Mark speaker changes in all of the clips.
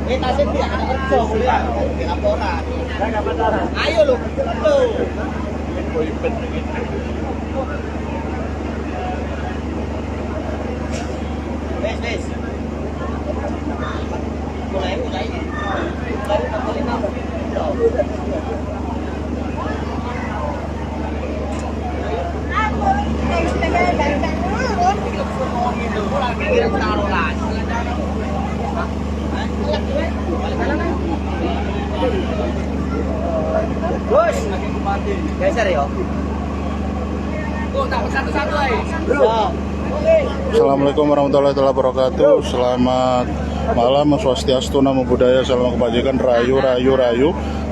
Speaker 1: Tasnya dia anak kerja, ya. Di laporan. Ayo lu, tuh. Wes. Mulai. Baru 45. Bos, geser ya. Satu-satu aja.
Speaker 2: Assalamualaikum warahmatullahi wabarakatuh. Selamat malam, Swastiastu, Namo Buddhaya, Salam Kebajikan, Rayu.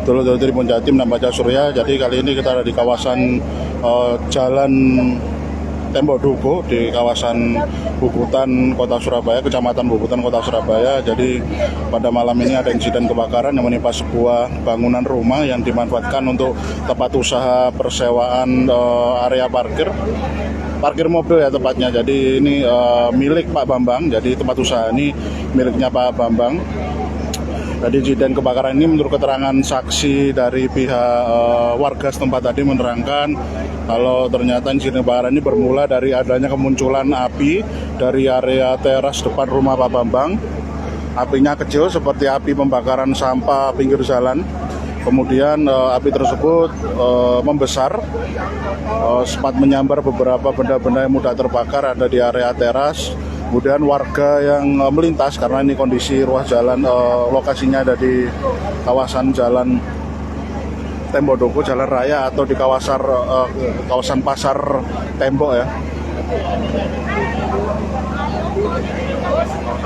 Speaker 2: Dulu dari Jatim, Nambaca Surya. Jadi kali ini kita ada di kawasan Jalan Tembok Dukuh di kawasan Bubutan, Kota Surabaya, Kecamatan Bubutan, Kota Surabaya. Jadi pada malam ini ada insiden kebakaran yang menimpa sebuah bangunan rumah yang dimanfaatkan untuk tempat usaha persewaan area parkir mobil ya tepatnya. Jadi ini milik Pak Bambang. Jadi tempat usaha ini miliknya Pak Bambang. Jadi insiden kebakaran ini menurut keterangan saksi dari pihak warga setempat tadi menerangkan kalau ternyata insiden kebakaran ini bermula dari adanya kemunculan api dari area teras depan rumah Pak Bambang. Apinya kecil seperti api pembakaran sampah pinggir jalan. Kemudian api tersebut membesar, sempat menyambar beberapa benda-benda yang mudah terbakar ada di area teras. Kemudian warga yang melintas karena ini kondisi ruas jalan, lokasinya ada di kawasan Jalan Tembok Dukuh, Jalan Raya atau di kawasan Pasar Tembok ya.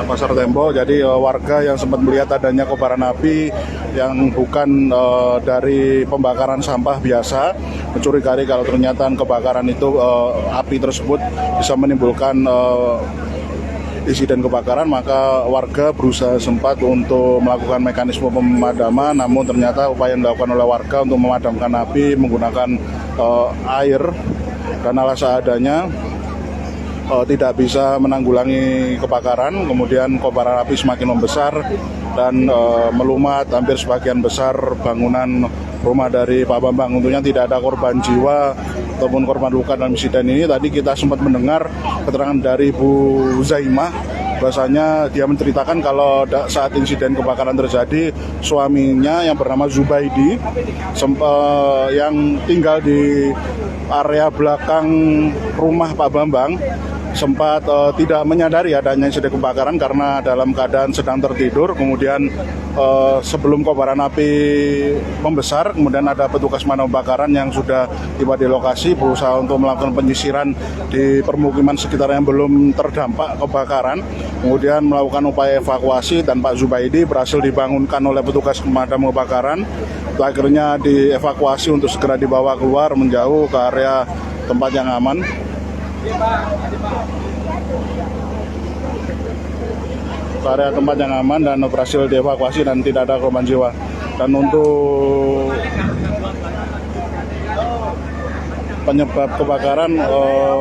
Speaker 2: Pasar Tembok. Jadi warga yang sempat melihat adanya kobaran api yang bukan dari pembakaran sampah biasa mencurigai kalau ternyata kebakaran itu api tersebut bisa menimbulkan insiden kebakaran, maka warga berusaha sempat untuk melakukan mekanisme pemadaman, namun ternyata upaya yang dilakukan oleh warga untuk memadamkan api menggunakan air dan alas seadanya tidak bisa menanggulangi kebakaran. Kemudian kobaran api semakin membesar dan melumat hampir sebagian besar bangunan rumah dari Pak Bambang. Untungnya tidak ada korban jiwa ataupun korban luka dalam insiden ini. Tadi kita sempat mendengar keterangan dari Bu Zaimah, bahasanya dia menceritakan kalau saat insiden kebakaran terjadi, suaminya yang bernama Zubaidi yang tinggal di area belakang rumah Pak Bambang sempat tidak menyadari adanya insiden kebakaran karena dalam keadaan sedang tertidur. Kemudian sebelum kobaran api membesar, kemudian ada petugas pemadam kebakaran yang sudah tiba di lokasi berusaha untuk melakukan penyisiran di permukiman sekitar yang belum terdampak kebakaran. Kemudian melakukan upaya evakuasi dan Pak Zubaidi berhasil dibangunkan oleh petugas pemadam kebakaran. Akhirnya dievakuasi untuk segera dibawa keluar menjauh ke area tempat yang aman. Ke area tempat yang aman dan berhasil dievakuasi dan tidak ada korban jiwa. Dan untuk penyebab kebakaran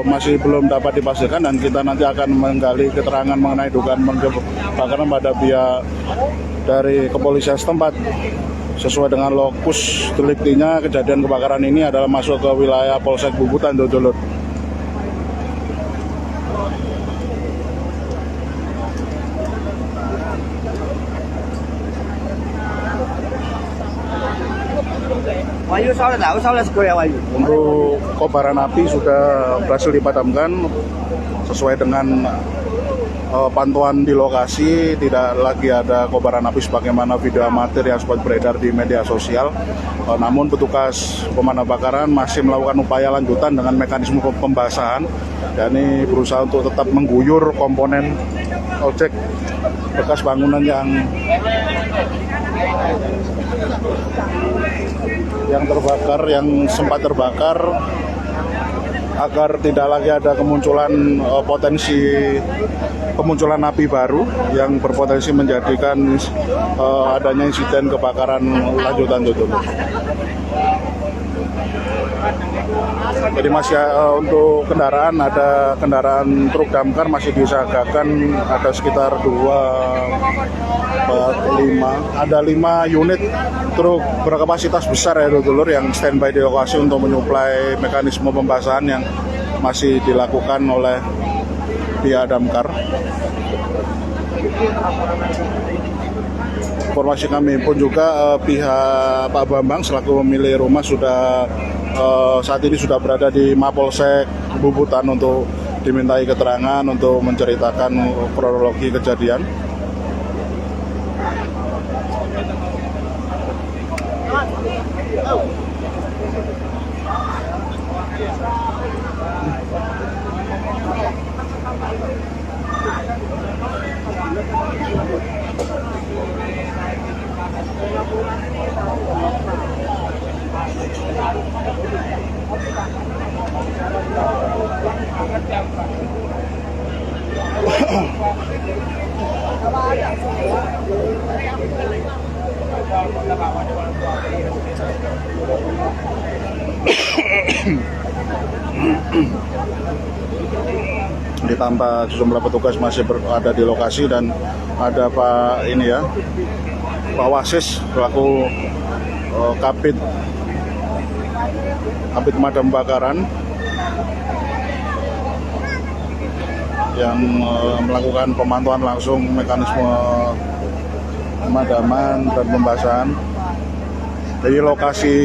Speaker 2: masih belum dapat dipastikan dan kita nanti akan menggali keterangan mengenai dugaan kebakaran pada pihak dari kepolisian setempat. Sesuai dengan lokus deliktinya, kejadian kebakaran ini adalah masuk ke wilayah Polsek Bubutan, Dodolot.
Speaker 1: Wayu soalnya segera Wayu.
Speaker 2: Untuk kobaran api sudah berhasil dipadamkan sesuai dengan pantauan di lokasi. Tidak lagi ada kobaran api sebagaimana video amatir yang sempat beredar di media sosial. Namun petugas pemadam kebakaran masih melakukan upaya lanjutan dengan mekanisme pembasahan, dan ini berusaha untuk tetap mengguyur komponen ojek bekas bangunan yang terbakar, yang sempat terbakar, agar tidak lagi ada kemunculan api baru yang berpotensi menjadikan adanya insiden kebakaran lanjutan. Jadi masih untuk kendaraan, ada kendaraan truk damkar masih disiagakan, ada sekitar 2, 4, 5, ada 5 unit truk berkapasitas besar ya dulur yang standby di lokasi untuk menyuplai mekanisme pembasahan yang masih dilakukan oleh pihak damkar. Informasi kami pun juga pihak Pak Bambang selaku pemilik rumah sudah saat ini sudah berada di Mapolsek Bubutan untuk dimintai keterangan untuk menceritakan kronologi kejadian. Ditambah sejumlah petugas masih berada di lokasi dan ada Pak ini ya, Pak Wasis selaku Kabid Pemadam Kebakaran yang melakukan pemantauan langsung mekanisme pemadaman dan pembasahan. Jadi lokasi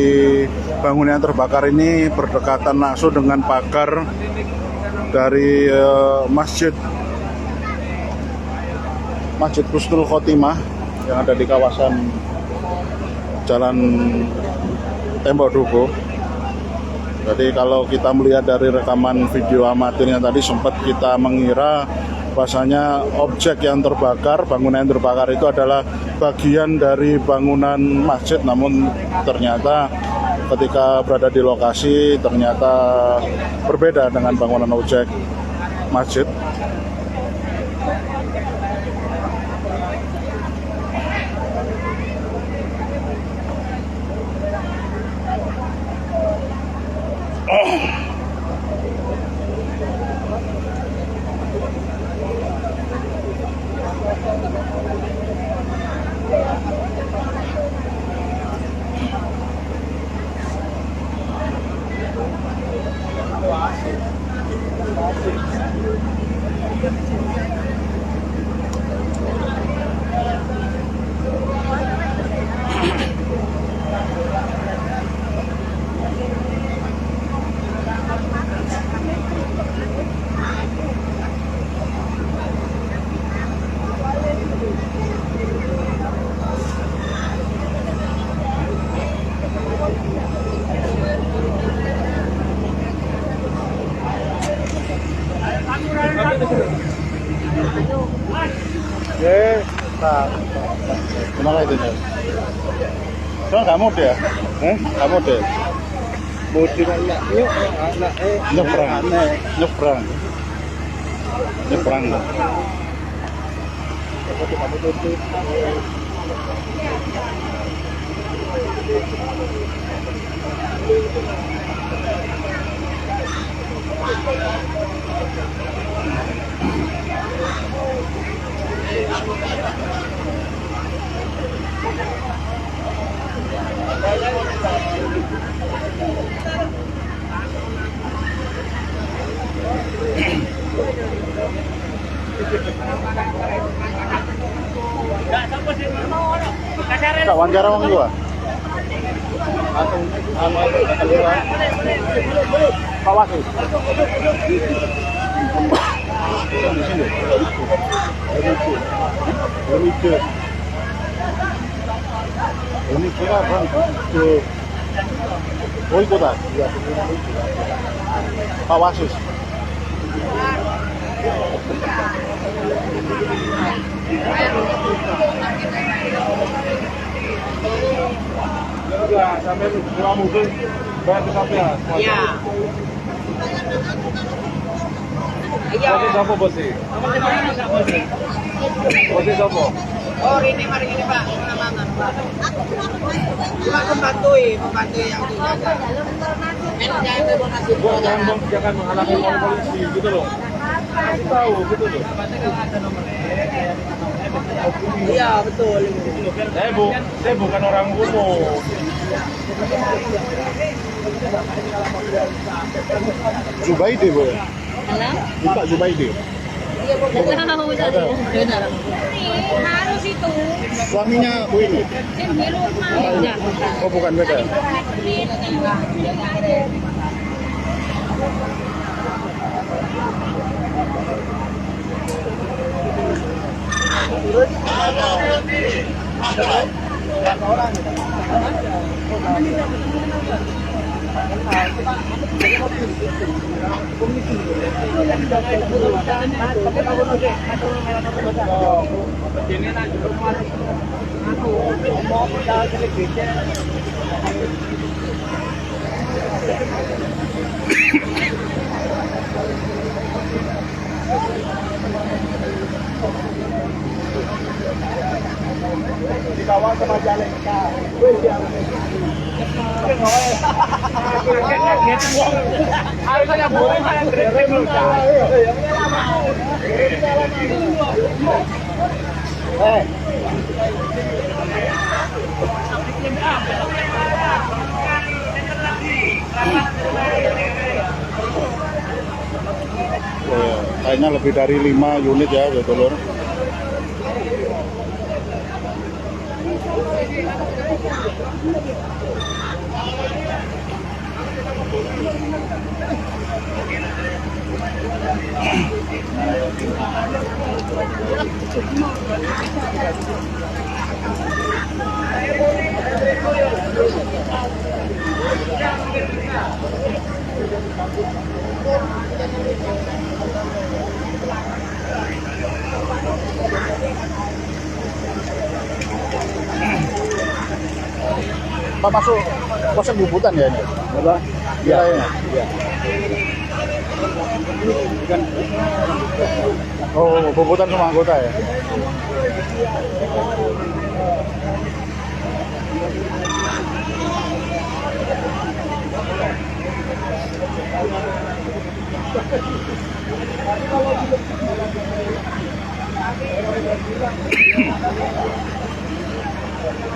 Speaker 2: bangunan yang terbakar ini berdekatan langsung dengan pagar dari Masjid Husnul Khotimah yang ada di kawasan Jalan Tembok Dukuh. Jadi kalau kita melihat dari rekaman video amatirnya tadi sempat kita mengira bahwasanya objek yang terbakar, bangunan yang terbakar itu adalah bagian dari bangunan masjid, namun ternyata ketika berada di lokasi ternyata berbeda dengan bangunan objek masjid. Gimana itu? Soalnya nggak mode ya? Nggak mode?
Speaker 1: Mode anak
Speaker 2: Nyebrang. Tak wawancara wong gua. Pak Wasis. Ini kira bang ke Woi kota. Pak Wasis. Ya, sampai dua mobil bayar ke sampean. Iya. Iya. Bos siapa bos? Bos siapa?
Speaker 1: Oh, ini mari ini Pak, pengalaman Pak. Cuma membantu yang dijaga. Jangan donasi.
Speaker 3: Jangan menghalangi polisi gitu loh. Kasih tahu gitu loh.
Speaker 1: Iya betul.
Speaker 3: Saya bukan orang umum.
Speaker 2: Zubaidi Bu.
Speaker 4: Halo?
Speaker 2: Pak Zubaidi.
Speaker 4: Nggak tahu tadi. Harus itu.
Speaker 2: Suaminya Bu ini.
Speaker 4: Di rumah.
Speaker 2: Oh bukan beda.
Speaker 1: Dikawal sama Jalengka. Harusnya boleh saya terima dulu.
Speaker 2: Oh, ya. Kayaknya lebih dari 5 unit ya betul. Pak masuk Polsek Bubutan ya ini? Apa? Iya. Iya. Oh, Bubutan semua anggota ya?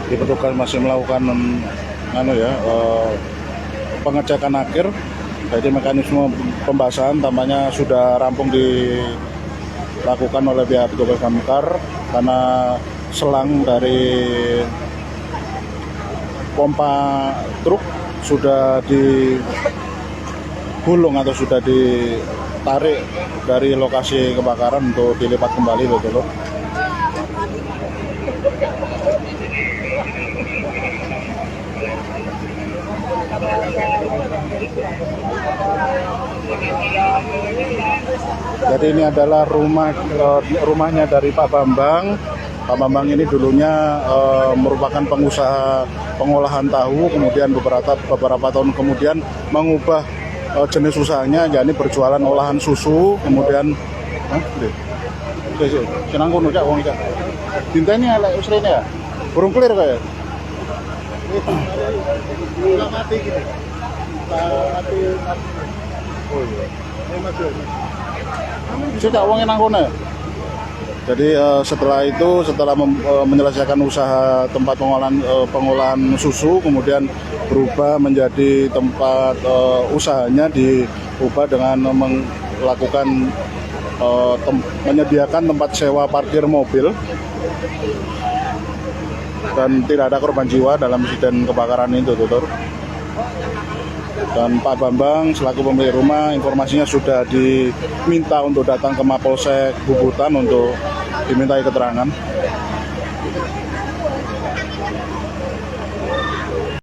Speaker 2: Di petugas masih melakukan pengecekan akhir. Jadi mekanisme pembasahan tampaknya sudah rampung dilakukan oleh pihak petugas damkar karena selang dari pompa truk sudah digulung atau sudah ditarik dari lokasi kebakaran untuk dilipat kembali betul. Jadi ini adalah rumahnya dari Pak Bambang. Pak Bambang ini dulunya merupakan pengusaha pengolahan tahu, kemudian beberapa tahun kemudian mengubah jenis usahanya, yakni berjualan olahan susu, kemudian senang kono cak wong cak. Dinteni elek usrene ya. Burung clear kayak.
Speaker 1: Mati gitu. Mati.
Speaker 2: Oh iya. Sudah uangnya nang kono ya? Jadi setelah itu, setelah menyelesaikan usaha tempat pengolahan susu, kemudian berubah menjadi tempat usahanya diubah dengan melakukan menyediakan tempat sewa parkir mobil, dan tidak ada korban jiwa dalam insiden kebakaran itu, tutur. Dan Pak Bambang selaku pemilik rumah informasinya sudah diminta untuk datang ke Mapolsek Bubutan untuk dimintai keterangan.